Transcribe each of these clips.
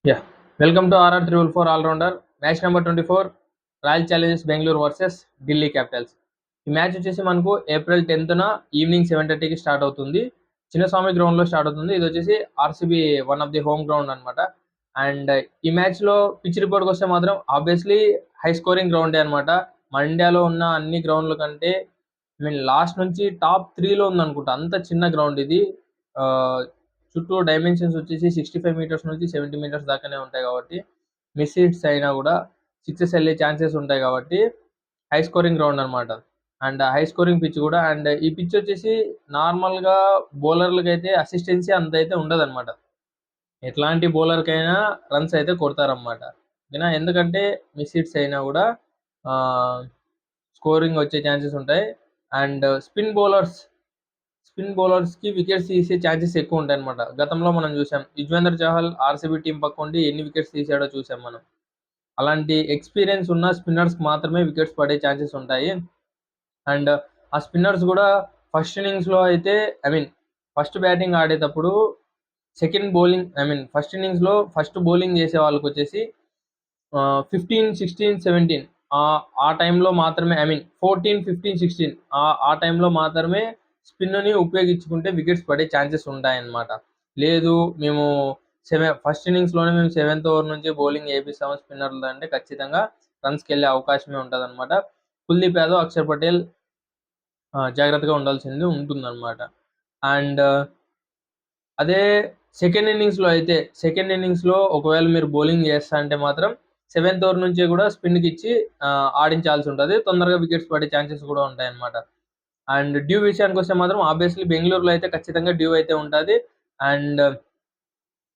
Yeah. Welcome to RR 314 All-Rounder. Match number 24, royal Challengers Bengaluru versus Delhi Capitals. ఈ match వచ్చేసి మనకు April 10న evening 7:30కి start అవుతుంది. చిన్నస్వామి గ్రౌండ్లో స్టార్ట్ అవుతుంది. ఇది వచ్చేసి RCB one of the home ground అనమాట. అండ్ ఈ మ్యాచ్లో పిచ్ రిపోర్ట్కి వస్తే మాత్రం ఆబ్వియస్లీ హై స్కోరింగ్ గ్రౌండే అనమాట. మన ఇండియాలో ఉన్న అన్ని గ్రౌండ్ల కంటే లాస్ట్ నుంచి టాప్ 3లో ఉందనుకుంటా. అంత చిన్న గ్రౌండ్ ఇది. చుట్టూ డైమెన్షన్స్ వచ్చేసి 65 మీటర్స్ నుంచి 70 మీటర్స్ దాకానే ఉంటాయి కాబట్టి మిస్ హిట్స్ అయినా కూడా సిక్సెస్ వెళ్ళే ఛాన్సెస్ ఉంటాయి కాబట్టి హై స్కోరింగ్ గ్రౌండ్ అనమాట. అండ్ హై స్కోరింగ్ పిచ్ కూడా. అండ్ ఈ పిచ్ వచ్చేసి నార్మల్గా బౌలర్లకి అయితే అసిస్టెన్సీ అంత అయితే ఉండదు అనమాట. ఎట్లాంటి బౌలర్కైనా రన్స్ అయితే కొడతారనమాట. ఓకేనా, ఎందుకంటే మిస్ హిట్స్ అయినా కూడా స్కోరింగ్ వచ్చే ఛాన్సెస్ ఉంటాయి. అండ్ స్పిన్ బౌలర్స్కి వికెట్స్ తీసే ఛాన్సెస్ ఎక్కువ ఉంటాయి అనమాట. గతంలో మనం చూసాం, యుజ్వేంద్ర చహల్ ఆర్సీబీ టీం పక్కండి ఎన్ని వికెట్స్ తీసాడో చూసాం మనం. అలాంటి ఎక్స్పీరియన్స్ ఉన్న స్పిన్నర్స్కి మాత్రమే వికెట్స్ పడే ఛాన్సెస్ ఉంటాయి. అండ్ ఆ స్పిన్నర్స్ కూడా ఫస్ట్ ఇన్నింగ్స్లో అయితే ఫస్ట్ బ్యాటింగ్ ఆడేటప్పుడు ఫస్ట్ ఇన్నింగ్స్లో ఫస్ట్ బౌలింగ్ చేసే వాళ్ళకి వచ్చేసి 15, 16, 17 ఆ టైంలో మాత్రమే 14, 15, 16 ఆ టైంలో మాత్రమే స్పిన్ని ఉపయోగించుకుంటే వికెట్స్ పడే ఛాన్సెస్ ఉంటాయన్నమాట. లేదు మేము ఫస్ట్ ఇన్నింగ్స్లోనే మేము 7th ఓవర్ నుంచి బౌలింగ్ వేపిస్తాము స్పిన్నర్లు అంటే ఖచ్చితంగా రన్స్కి వెళ్ళే అవకాశమే ఉంటుంది అనమాట. కుల్దీప్ యాదవ్, అక్షర్ పటేల్ జాగ్రత్తగా ఉండాల్సింది ఉంటుందన్నమాట. అండ్ అదే సెకండ్ ఇన్నింగ్స్లో ఒకవేళ మీరు బౌలింగ్ చేస్తా అంటే మాత్రం 7th ఓవర్ నుంచి కూడా స్పిన్కి ఇచ్చి ఆడించాల్సి ఉంటుంది. తొందరగా వికెట్స్ పడే ఛాన్సెస్ కూడా ఉంటాయన్నమాట. అండ్ డ్యూ విషయానికి వస్తే మాత్రం ఆబ్వియస్లీ బెంగళూరులో అయితే ఖచ్చితంగా డ్యూ అయితే ఉంటుంది. అండ్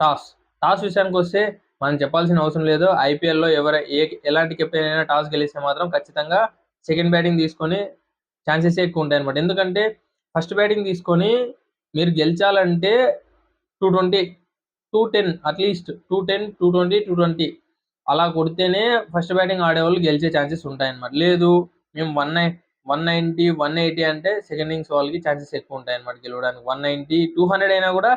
టాస్ విషయానికి వస్తే మనం చెప్పాల్సిన అవసరం లేదు. ఐపీఎల్లో ఎలాంటి కెప్టెన్ అయినా టాస్ గెలిస్తే మాత్రం ఖచ్చితంగా సెకండ్ బ్యాటింగ్ తీసుకొని ఛాన్సెస్ ఎక్కువ ఉంటాయి అనమాట. ఎందుకంటే ఫస్ట్ బ్యాటింగ్ తీసుకొని మీరు గెలిచాలంటే 220, 210 అట్లీస్ట్ 210, 220, 220 అలా కొడితేనే ఫస్ట్ బ్యాటింగ్ ఆడేవాళ్ళు గెలిచే ఛాన్సెస్ ఉంటాయన్నమాట. లేదు మేము 190, 180 అంటే సెకండ్ ఇన్నింగ్స్ వాళ్ళకి ఛాన్సెస్ ఎక్కువ ఉంటాయి అనమాట గెలవడానికి. 190, 200 అయినా కూడా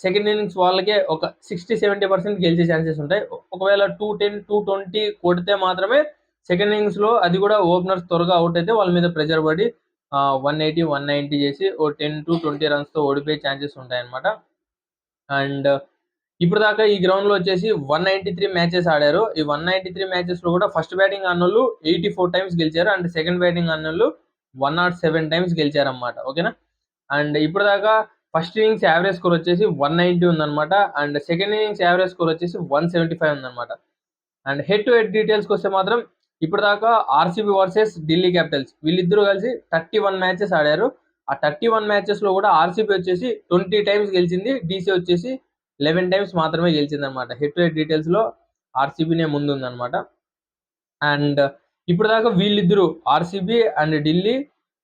సెకండ్ ఇన్నింగ్స్ వాళ్ళకే ఒక 60-70% గెలిచే ఛాన్సెస్ ఉంటాయి. ఒకవేళ 210, 220 కొడితే మాత్రమే సెకండ్ ఇన్నింగ్స్లో, అది కూడా ఓపెనర్స్ త్వరగా అవుట్ అయితే వాళ్ళ మీద ప్రెజర్ పడి 180, 190 చేసి ఓ 10 to 20 రన్స్తో ఓడిపోయే ఛాన్సెస్ ఉంటాయన్నమాట. అండ్ ఇప్పుడు దాకా ఈ గ్రౌండ్లో వచ్చేసి 193 మ్యాచెస్ ఆడారు. ఈ 193 మ్యాచెస్లో కూడా ఫస్ట్ బ్యాటింగ్ అన్నోళ్ళు 84 టైమ్స్ గెలిచారు. అండ్ సెకండ్ బ్యాటింగ్ అన్నోళ్ళు 107 టైమ్స్ గెలిచారన్నమాట. ఓకేనా. అండ్ ఇప్పుడు దాకా ఫస్ట్ ఇన్నింగ్స్ యావరేజ్ స్కోర్ వచ్చేసి 190 ఉందన్నమాట. And second innings average score వచ్చేసి 175 ఉందన్నమాట. అండ్ హెడ్ టు హెడ్ డీటెయిల్స్కి వస్తే మాత్రం ఇప్పుడు దాకా ఆర్సీబీ వర్సెస్ ఢిల్లీ క్యాపిటల్స్ వీళ్ళిద్దరూ కలిసి 31 మ్యాచెస్ ఆడారు. ఆ 31 మ్యాచెస్లో కూడా ఆర్సీబీ వచ్చేసి 20 టైమ్స్ గెలిచింది, డీసీ వచ్చేసి 11 టైమ్స్ మాత్రమే గెలిచింది అనమాట. హెడ్ టు హెడ్ డీటెయిల్స్లో ఆర్సీబీనే ముందుందనమాట. అండ్ ఇప్పుడు దాకా వీళ్ళిద్దరూ ఆర్సీబీ అండ్ ఢిల్లీ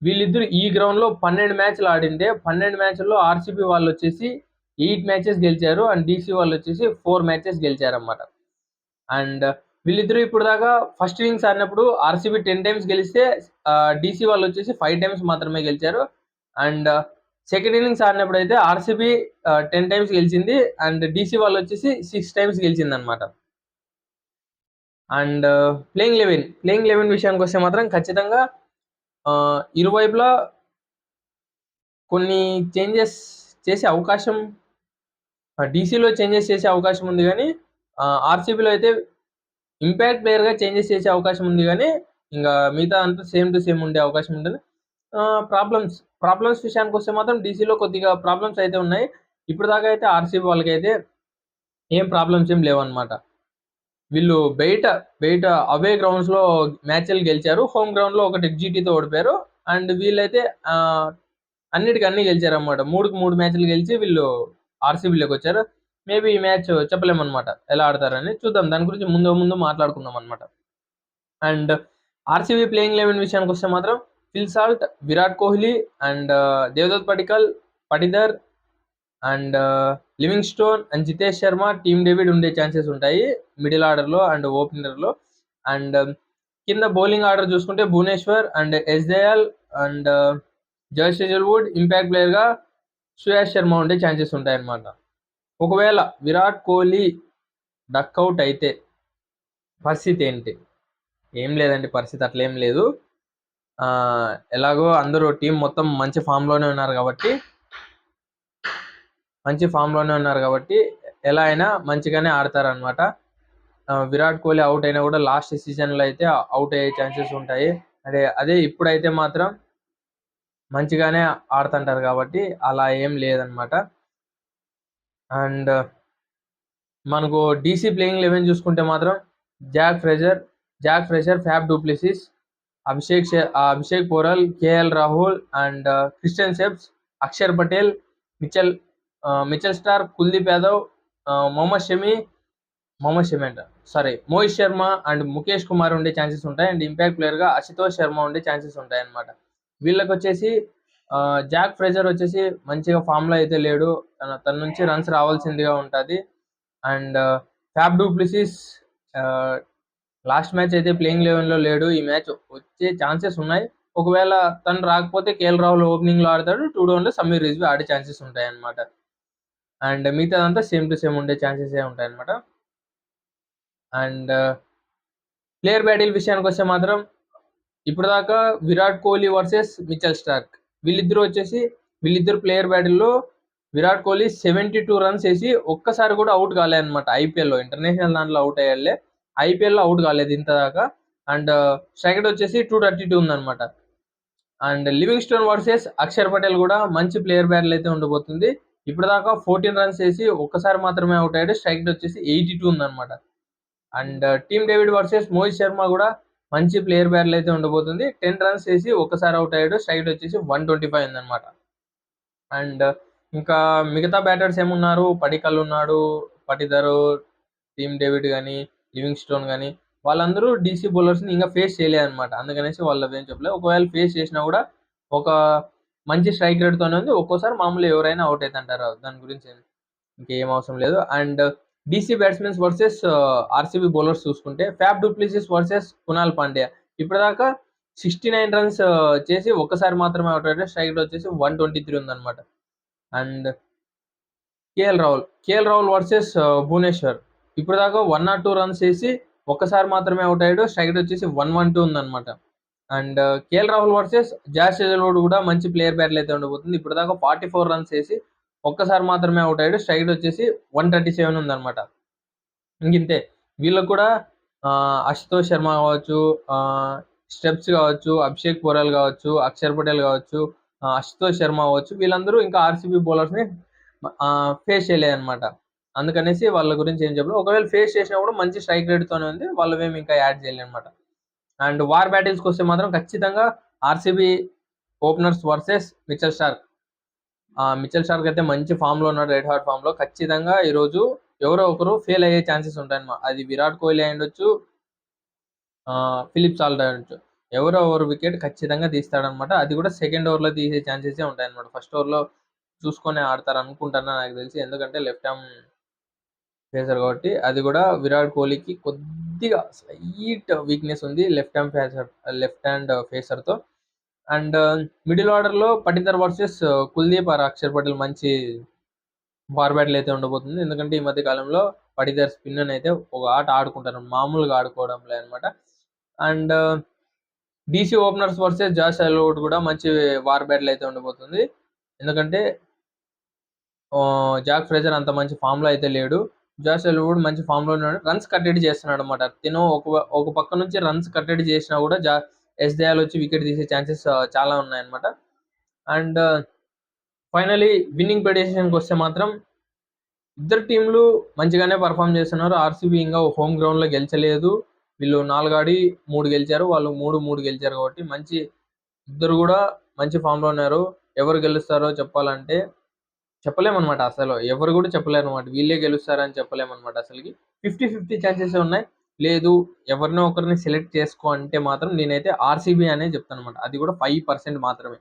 వీళ్ళిద్దరు ఈ గ్రౌండ్లో 12 మ్యాచ్లు ఆడింటే 12 మ్యాచ్ల్లో ఆర్సీబీ వాళ్ళు వచ్చేసి 8 మ్యాచెస్ గెలిచారు. అండ్ డీసీ వాళ్ళు వచ్చేసి 4 మ్యాచెస్ గెలిచారన్నమాట. అండ్ వీళ్ళిద్దరూ ఇప్పుడు దాకా ఫస్ట్ ఇన్నింగ్స్ ఆడినప్పుడు ఆర్సీబీ 10 టైమ్స్ గెలిస్తే డీసీ వాళ్ళు వచ్చేసి 5 టైమ్స్ మాత్రమే గెలిచారు. అండ్ సెకండ్ ఇన్నింగ్స్ ఆడినప్పుడు అయితే ఆర్సీబీ 10 టైమ్స్ గెలిచింది. అండ్ డీసీ వాళ్ళు వచ్చేసి 6 టైమ్స్ గెలిచింది అనమాట. అండ్ ప్లేయింగ్ లెవెన్ విషయానికి వస్తే మాత్రం ఖచ్చితంగా ఇరువైపులా కొన్ని చేంజెస్ చేసే అవకాశం, డీసీలో చేంజెస్ చేసే అవకాశం ఉంది కానీ ఆర్సీబీలో అయితే ఇంపాక్ట్ ప్లేయర్గా చేంజెస్ చేసే అవకాశం ఉంది కానీ ఇంకా మిగతా అంతా సేమ్ టు సేమ్ ఉండే అవకాశం ఉంటుంది. ప్రాబ్లమ్స్ విషయానికి వస్తే మాత్రం డీసీలో కొద్దిగా ప్రాబ్లమ్స్ అయితే ఉన్నాయి. ఇప్పుడు దాకా అయితే ఆర్సీబీ వాళ్ళకైతే ఏం ప్రాబ్లమ్స్ ఏం లేవన్నమాట. వీళ్ళు బయట అవే గ్రౌండ్స్లో మ్యాచ్లు గెలిచారు, హోమ్ గ్రౌండ్లో ఒకటి ఎగ్జిటీతో ఓడిపోయారు. అండ్ వీళ్ళైతే అన్నిటికీ అన్నీ గెలిచారన్నమాట. 3కి 3 మ్యాచ్లు గెలిచి వీళ్ళు ఆర్సీబీలోకి వచ్చారు. మేబీ ఈ మ్యాచ్ చెప్పలేమన్నమాట ఎలా ఆడతారని, చూద్దాం. దాని గురించి ముందు మాట్లాడుకుందాం అనమాట. అండ్ ఆర్సీబీ ప్లేయింగ్ 11 విషయానికి వస్తే మాత్రం Phil Salt, Virat Kohli and Devdutt Patidar and Livingstone and Jitesh Sharma, team David ఉండే ఛాన్సెస్ ఉంటాయి మిడిల్ ఆర్డర్లో అండ్ ఓపెనర్లో. అండ్ కింద బౌలింగ్ ఆర్డర్ చూసుకుంటే Bhuvneshwar and S Dayal and Josh Hazlewood impact ప్లేయర్గా సుయాష్ శర్మ ఉండే ఛాన్సెస్ ఉంటాయన్నమాట. ఒకవేళ విరాట్ కోహ్లీ డక్అవుట్ అయితే పరిస్థితి ఏంటి? ఏం లేదండి, పరిస్థితి అట్లేం లేదు. ఎలాగో అందరూ టీం మొత్తం మంచి ఫామ్లోనే ఉన్నారు కాబట్టి ఎలా అయినా మంచిగానే ఆడతారనమాట. విరాట్ కోహ్లీ అవుట్ అయినా కూడా లాస్ట్ సీజన్లో అయితే అవుట్ అయ్యే ఛాన్సెస్ ఉంటాయి. అదే ఇప్పుడైతే మాత్రం మంచిగానే ఆడుతుంటారు కాబట్టి అలా ఏం లేదనమాట. అండ్ మనకు డీసీ ప్లేయింగ్ 11 చూసుకుంటే మాత్రం Jake Fraser, Faf du Plessis, Abhishek Porel, KL Rahul and Tristan Stubbs, Axar Patel, Mitchell Starc, Kuldeep Yadav, Mohit Sharma and Mukesh Kumar ఉండే ఛాన్సెస్ ఉంటాయి. అండ్ ఇంపాక్ట్ ప్లేయర్గా అశుతోష్ శర్మ ఉండే ఛాన్సెస్ ఉంటాయి అనమాట. వీళ్ళకి వచ్చేసి జాక్ ఫ్రెజర్ వచ్చేసి మంచిగా ఫామ్లో అయితే లేడు, తన నుంచి రన్స్ రావాల్సిందిగా ఉంటుంది. And fab du Plessis last match అయితే ప్లేయింగ్ 11లో లేడు. ఈ మ్యాచ్ వచ్చే ఛాన్సెస్ ఉన్నాయి. ఒకవేళ తను రాకపోతే కేఎల్ రాహుల్ ఓపెనింగ్లో ఆడతాడు, 2 డౌన్లో సమీర్ రిజ్వీ ఆడే ఛాన్సెస్ ఉంటాయి అనమాట. అండ్ మిగతాదంతా సేమ్ టు సేమ్ ఉండే ఛాన్సెస్ ఉంటాయి అనమాట. అండ్ ప్లేయర్ బ్యాటిల్ విషయానికి వస్తే మాత్రం ఇప్పుడు దాకా Virat Kohli versus Mitchell Starc వీళ్ళిద్దరు ప్లేయర్ బ్యాటిల్లో విరాట్ కోహ్లీ 72 రన్స్ వేసి ఒక్కసారి కూడా అవుట్ కాలేదు అనమాట. ఐపీఎల్లో ఇంటర్నేషనల్ దాంట్లో అవుట్ అయ్యాలే, ఐపీఎల్లో అవుట్ కాలేదు ఇంతదాకా. అండ్ స్ట్రైక్ రేట్ వచ్చేసి 232 ఉందన్నమాట. And Livingstone versus Axar Patel కూడా మంచి ప్లేయర్ బ్యాటిల్ అయితే ఉండబోతుంది. ఇప్పటిదాకా 14 రన్స్ వేసి ఒక్కసారి మాత్రమే అవుట్ అయ్యాడు, స్ట్రైక్ రేట్ వచ్చేసి 82 ఉందన్నమాట. And team David versus Mohit Sharma కూడా మంచి ప్లేయర్ బ్యాటిల్ అయితే ఉండబోతుంది. 10 రన్స్ వేసి ఒక్కసారి అవుట్ అయ్యాడు, స్ట్రైక్ రేట్ వచ్చేసి 125 ఉందన్నమాట. అండ్ ఇంకా మిగతా బ్యాటర్స్ ఏమున్నారు, పడికల్ ఉన్నాడు, పటిదర్, టీమ్ డేవిడ్ కానీ, లివింగ్స్టోన్ కానీ, వాళ్ళందరూ డీసీ బౌలర్స్ని ఇంకా ఫేస్ చేయలేదన్నమాట. అందుకనేసి వాళ్ళు ఏం చెప్పలేదు. ఒకవేళ ఫేస్ చేసినా కూడా ఒక మంచి స్ట్రైక్ రేట్తోనే ఉంది. ఒక్కోసారి మామూలు ఎవరైనా అవుట్ అవుతుంటారు, దాని గురించి ఇంకేం అవసరం లేదు. And DC batsmens versus RCB bowlers చూసుకుంటే Faf du Plessis versus Krunal Pandya ఇప్పటిదాకా 69 రన్స్ చేసి ఒక్కసారి మాత్రమే అవుట్ అయ్యాడు, స్ట్రైక్ రేట్ వచ్చేసి 123 ఉందన్నమాట. And KL Rahul versus Bhuvneshwar ఇప్పటిదాకా 102 రన్స్ వేసి ఒక్కసారి మాత్రమే అవుట్ అయ్యాడు, స్ట్రైక్ రేట్ వచ్చేసి 112 ఉందన్నమాట. And KL Rahul versus Josh Hazlewood కూడా మంచి ప్లేయర్ బ్యాటిల్ అయితే ఉండబోతుంది. ఇప్పటిదాకా 44 రన్స్ వేసి ఒక్కసారి మాత్రమే అవుట్ అయ్యాడు, స్ట్రైక్ రేట్ వచ్చేసి 137 ఉందన్నమాట. ఇంకింతే. వీళ్ళకు కూడా అశుతోష్ శర్మ కావచ్చు, స్టెప్స్ కావచ్చు, అభిషేక్ పోరల్ కావచ్చు, అక్షర్ పటేల్ కావచ్చు, అశుతోష్ శర్మ కావచ్చు, వీళ్ళందరూ ఇంకా ఆర్సీబీ బౌలర్స్ని ఫేస్ చేయలేదన్నమాట. అందుకనేసి వాళ్ళ గురించి ఏం చెప్పలేదు. ఒకవేళ ఫేస్ చేసినా కూడా మంచి స్ట్రైక్ రేట్తోనే ఉంది, వాళ్ళవేమి ఇంకా యాడ్ చేయలేదన్నమాట. అండ్ వార్ బ్యాటిల్స్కి వస్తే మాత్రం ఖచ్చితంగా RCB openers versus Mitchell Starc అయితే మంచి ఫామ్లో ఉన్నాడు, రెడ్ హాట్ ఫామ్లో. ఖచ్చితంగా ఈరోజు ఎవరో ఒకరు ఫెయిల్ అయ్యే ఛాన్సెస్ ఉంటాయన్నమాట. అది విరాట్ కోహ్లీ అయి ఉండొచ్చు, ఫిలిప్ సాల్ట్ అయి ఉండొచ్చు. ఎవరో ఒకరు వికెట్ ఖచ్చితంగా తీస్తాడనమాట. అది కూడా సెకండ్ ఓవర్లో తీసే ఛాన్సెస్ ఉంటాయన్నమాట. ఫస్ట్ ఓవర్లో చూసుకొని ఆడతారు అనుకుంటున్నా నాకు తెలిసి, ఎందుకంటే లెఫ్ట్ హ్యాండ్ ఫేసర్ కాబట్టి. అది కూడా విరాట్ కోహ్లీకి కొద్దిగా స్లైట్ వీక్నెస్ ఉంది లెఫ్ట్ హ్యాండ్ ఫేసర్తో. అండ్ మిడిల్ ఆర్డర్లో పటిదర్ వర్సెస్ కుల్దీప్ ఆర్ అక్షర్ పటేల్ మంచి వార్ బ్యాటిల్ అయితే ఉండబోతుంది. ఎందుకంటే ఈ మధ్య కాలంలో పటిదర్ స్పిన్ అయితే ఒక ఆట ఆడుకుంటారు, మామూలుగా ఆడుకోవడం లేదనమాట. And DC openers versus Josh Hazlewood కూడా మంచి వార్ బ్యాటిల్ అయితే ఉండబోతుంది. ఎందుకంటే జాక్ ఫ్రెజర్ అంత మంచి ఫామ్లో అయితే లేడు, జాష్ హేజల్వుడ్ మంచి ఫామ్లో ఉన్నాడు, రన్స్ కట్టడి చేస్తున్నాడు అనమాట. తిను ఒక పక్క నుంచి రన్స్ కట్టడి చేసినా కూడా ఎస్ దయాల్ వచ్చి వికెట్ తీసే ఛాన్సెస్ చాలా ఉన్నాయన్నమాట. అండ్ ఫైనలీ విన్నింగ్ ప్రెడిక్షన్కి వస్తే మాత్రం ఇద్దరు టీంలు మంచిగానే పర్ఫామ్ చేస్తున్నారు. ఆర్సీబీ ఇంకా హోమ్ గ్రౌండ్లో గెలిచలేదు. వీళ్ళు 4 ఆడి 3 గెలిచారు, వాళ్ళు 3 గెలిచారు. కాబట్టి ఇద్దరు కూడా మంచి ఫామ్లో ఉన్నారు. ఎవరు గెలుస్తారో చెప్పాలంటే చెప్పలేమన్నమాట. అసలు ఎవరు కూడా చెప్పలేరు అనమాట. వీళ్ళే గెలుస్తారని చెప్పలేమన్నమాట. అసలుకి 50-50 ఛాన్సెస్ ఉన్నాయి. లేదు ఎవరినో ఒకరిని సెలెక్ట్ చేసుకో అంటే మాత్రం నేనైతే ఆర్సీబీ అనే చెప్తాను అనమాట. అది కూడా 5% మాత్రమే.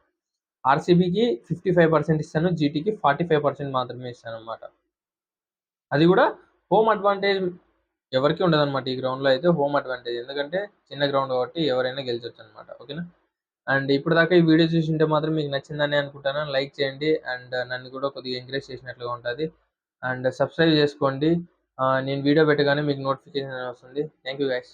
ఆర్సీబీకి 55% ఇస్తాను, జీటీకి 45% మాత్రమే ఇస్తాను అనమాట. అది కూడా హోమ్ అడ్వాంటేజ్ ఎవరికి ఉండదు అనమాట. ఈ గ్రౌండ్లో అయితే హోమ్ అడ్వాంటేజ్, ఎందుకంటే చిన్న గ్రౌండ్ కాబట్టి ఎవరైనా గెలిచొచ్చు అనమాట. ఓకేనా. అండ్ ఇప్పుడు దాకా ఈ వీడియో చూసింటే మాత్రం మీకు నచ్చిందని అనుకుంటాను. లైక్ చేయండి అండ్ నన్ను కూడా కొద్దిగా ఎంకరేజ్ చేసినట్లుగా ఉంటుంది. అండ్ సబ్స్క్రైబ్ చేసుకోండి. నేను వీడియో పెట్టగానే మీకు నోటిఫికేషన్ వస్తుంది. Thank you guys.